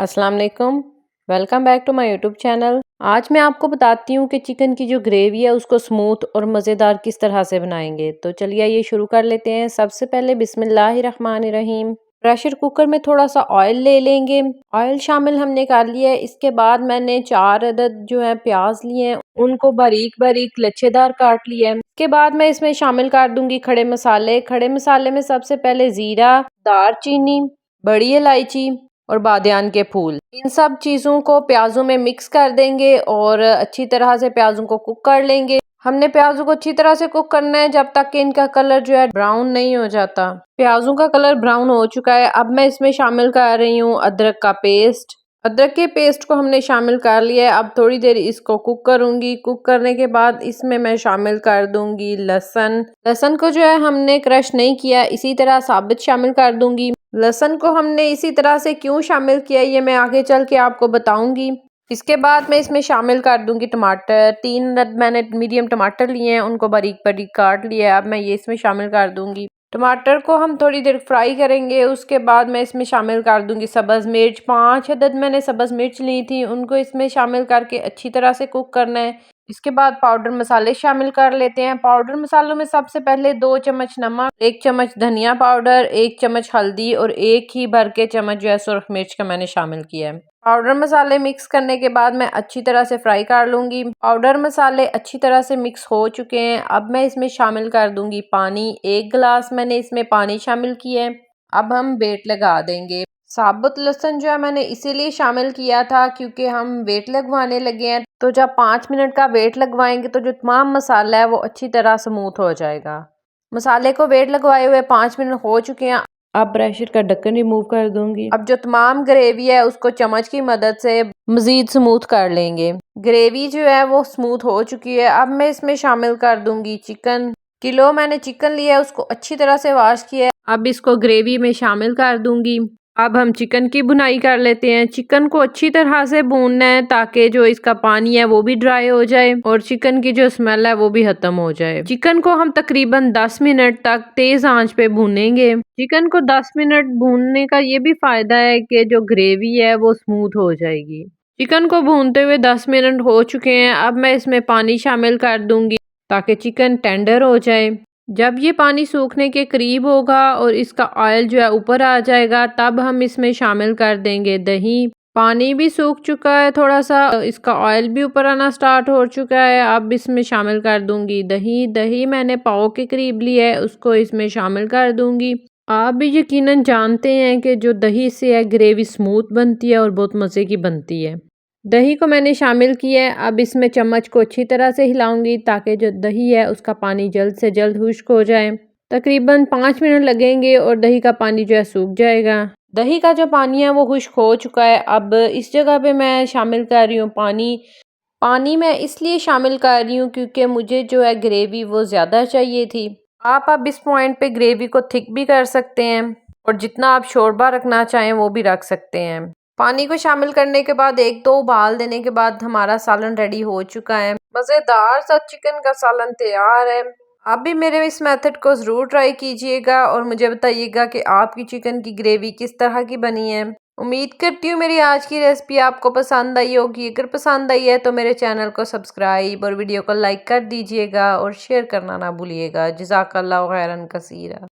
अस्सलाम वालेकुम। Welcome back to my YouTube channel. आज मैं आपको बताती हूँ कि चिकन की जो ग्रेवी है उसको स्मूथ और मज़ेदार किस तरह से बनाएंगे। तो चलिए ये शुरू कर लेते हैं। सबसे पहले बिस्मिल्लाहिर्रहमानिर्रहीम। प्रेशर कुकर में थोड़ा सा ऑयल ले लेंगे। ऑयल शामिल हमने कर लिया है। इसके बाद मैंने 4 अदद जो है प्याज लिए हैं, उनको बारीक बारीक लच्छेदार काट लिया है। इसके बाद मैं इसमें शामिल कर दूंगी खड़े मसाले। खड़े मसाले में सबसे पहले जीरा, दालचीनी, बड़ी इलायची और बादियान के फूल, इन सब चीज़ों को प्याज़ों में मिक्स कर देंगे और अच्छी तरह से प्याज़ों को कुक कर लेंगे। हमने प्याज़ों को अच्छी तरह से कुक करना है जब तक कि इनका कलर जो है ब्राउन नहीं हो जाता। प्याज़ों का कलर ब्राउन हो चुका है। अब मैं इसमें शामिल कर रही हूँ अदरक का पेस्ट। अदरक के पेस्ट को हमने शामिल कर लिया है। अब थोड़ी देर इसको कुक करूंगी। कुक करने के बाद इसमें मैं शामिल कर दूंगी लहसुन। लहसुन को जो है हमने क्रश नहीं किया, इसी तरह साबित शामिल कर दूंगी। लहसुन को हमने इसी तरह से क्यों शामिल किया ये मैं आगे चल के आपको बताऊंगी। इसके बाद मैं इसमें शामिल कर दूंगी टमाटर। 3 मैंने मीडियम टमाटर लिए हैं, उनको बारीक बारीक काट लिया है। अब मैं ये इसमें शामिल कर दूंगी। टमाटर को हम थोड़ी देर फ्राई करेंगे। उसके बाद मैं इसमें शामिल कर दूंगी सब्ज़ मिर्च। 5 अदद मैंने सब्ज़ मिर्च ली थी, उनको इसमें शामिल करके अच्छी तरह से कुक करना है। इसके बाद पाउडर मसाले शामिल कर लेते हैं। पाउडर मसालों में सबसे पहले 2 चम्मच नमक, 1 चम्मच धनिया पाउडर, 1 चम्मच हल्दी और 1 ही भर के चम्मच जो है सुरख मिर्च का मैंने शामिल किया है। पाउडर मसाले मिक्स करने के बाद मैं अच्छी तरह से फ्राई कर लूंगी। पाउडर मसाले अच्छी तरह से मिक्स हो चुके हैं। अब मैं इसमें शामिल कर दूंगी पानी। 1 गिलास मैंने इसमें पानी शामिल किया है। अब हम वेट लगा देंगे। साबुत लहसुन जो है मैंने इसीलिए शामिल किया था क्योंकि हम वेट लगवाने लगे हैं, तो जब 5 मिनट का वेट लगवाएंगे तो जो तमाम मसाला है वो अच्छी तरह स्मूथ हो जाएगा। मसाले को वेट लगवाए हुए 5 मिनट हो चुके हैं। अब प्रेशर का ढक्कन रिमूव कर दूंगी। अब जो तमाम ग्रेवी है उसको चम्मच की मदद से मजीद स्मूथ कर लेंगे। ग्रेवी जो है वो स्मूथ हो चुकी है। अब मैं इसमें शामिल कर दूंगी चिकन। किलो मैंने चिकन लिया है, उसको अच्छी तरह से वॉश किया है। अब इसको ग्रेवी में शामिल कर दूंगी। अब हम चिकन की भुनाई कर लेते हैं। चिकन को अच्छी तरह से भूनना है ताकि जो इसका पानी है वो भी ड्राई हो जाए और चिकन की जो स्मेल है वो भी खत्म हो जाए। चिकन को हम तकरीबन 10 मिनट तक तेज आंच पे भूनेंगे। चिकन को 10 मिनट भूनने का ये भी फायदा है कि जो ग्रेवी है वो स्मूथ हो जाएगी। चिकन को भूनते हुए 10 मिनट हो चुके हैं। अब मैं इसमें पानी शामिल कर दूंगी ताकि चिकन टेंडर हो जाए। जब ये पानी सूखने के करीब होगा और इसका ऑयल जो है ऊपर आ जाएगा, तब हम इसमें शामिल कर देंगे दही। पानी भी सूख चुका है थोड़ा सा, इसका ऑयल भी ऊपर आना स्टार्ट हो चुका है। अब इसमें शामिल कर दूंगी दही। दही मैंने पाव के करीब लिया है, उसको इसमें शामिल कर दूंगी। आप भी यकीनन जानते हैं कि जो दही से है ग्रेवी स्मूथ बनती है और बहुत मज़े की बनती है। दही को मैंने शामिल किया है। अब इसमें चम्मच को अच्छी तरह से हिलाऊंगी ताकि जो दही है उसका पानी जल्द से जल्द खुश्क हो जाए। तकरीबन 5 मिनट लगेंगे और दही का पानी जो है सूख जाएगा। दही का जो पानी है वो खुश्क हो चुका है। अब इस जगह पे मैं शामिल कर रही हूँ पानी। पानी मैं इसलिए शामिल कर रही हूँ क्योंकि मुझे जो है ग्रेवी वो ज़्यादा चाहिए थी। आप अब इस पॉइंट पे ग्रेवी को थिक भी कर सकते हैं और जितना आप शोरबा रखना चाहें वो भी रख सकते हैं। पानी को शामिल करने के बाद 1-2 उबाल देने के बाद हमारा सालन रेडी हो चुका है। मज़ेदार सा चिकन का सालन तैयार है। आप भी मेरे इस मेथड को ज़रूर ट्राई कीजिएगा और मुझे बताइएगा कि आपकी चिकन की ग्रेवी किस तरह की बनी है। उम्मीद करती हूँ मेरी आज की रेसिपी आपको पसंद आई होगी। अगर पसंद आई है तो मेरे चैनल को सब्सक्राइब और वीडियो को लाइक कर दीजिएगा और शेयर करना ना भूलिएगा। जज़ाकल्लाहु खैरन कसीरा।